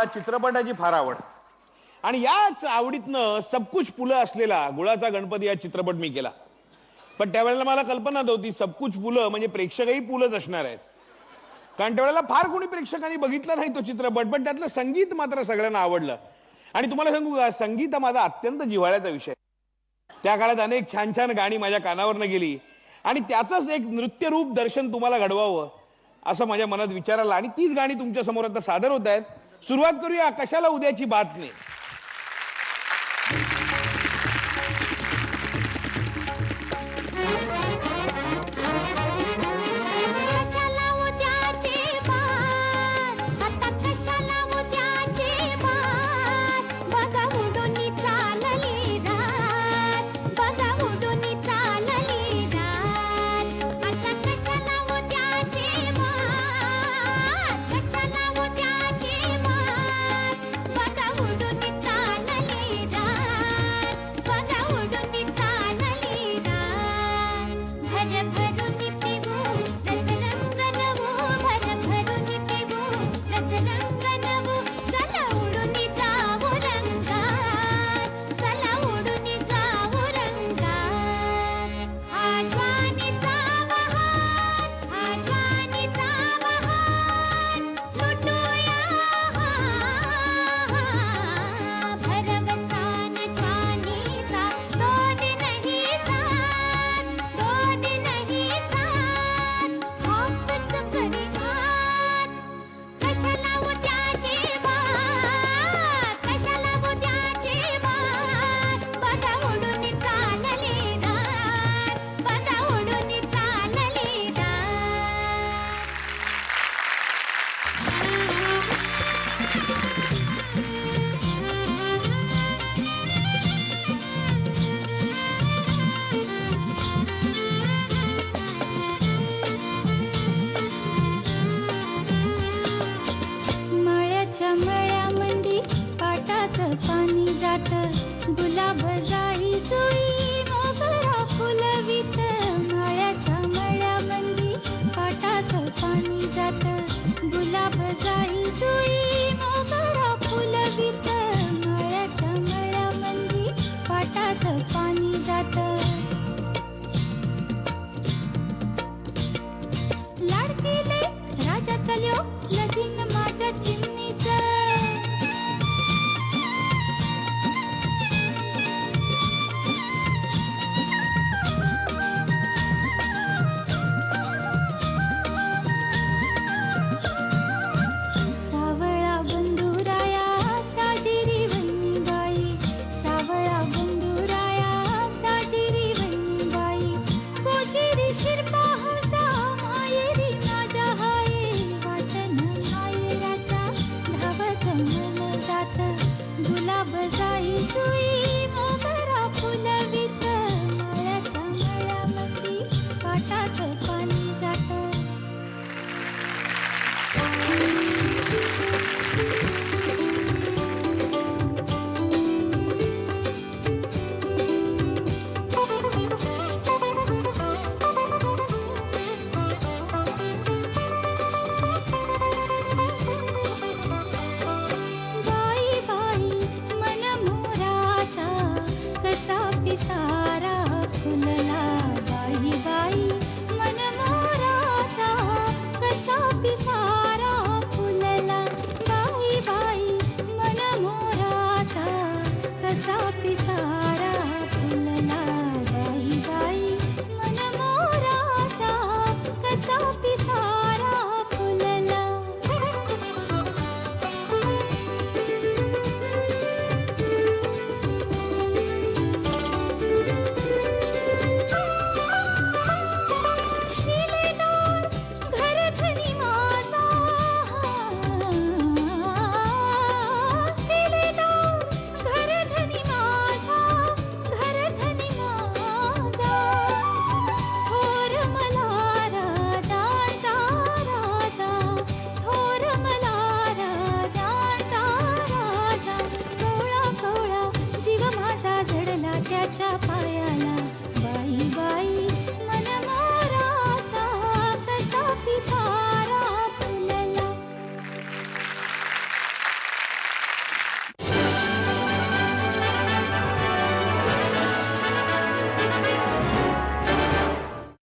मला चित्रपटाची फार आवड आणि याच आवडीतनं सबकुछ पुलं असलेला गुळाचा गणपती हा चित्रपट मी केला. पण त्यावेळेला मला कल्पना नव्हती सबकुछ पुलं म्हणजे प्रेक्षकही पुलंच असणार आहेत, कारण त्यावेळेला फार कोणी प्रेक्षकांनी बघितला नाही तो चित्रपट. पण त्यातलं संगीत मात्र सगळ्यांना आवडलं. आणि तुम्हाला सांगू का, संगीत हा माझा अत्यंत जिव्हाळ्याचा विषय. त्या काळात अनेक छान छान गाणी माझ्या कानावरनं गेली आणि त्याचंच एक नृत्यरूप दर्शन तुम्हाला घडवावं असं माझ्या मनात विचार आला आणि तीच गाणी तुमच्या समोर आता सादर होत आहेत. सुरुवात करूया कशाला उद्याची बात नाही. गुलाब जाई जुई मोगरा फुलवित माळ्याच्या मळ्यामंदी पाटाचं पाणी जात. गुलाब जाई जुई मोगरा फुलवित माळ्याच्या मळ्यामंदी पाटाचं पाणी जात. लाडकीले राजा चल्यो लगीन माझ्या चिमणीचं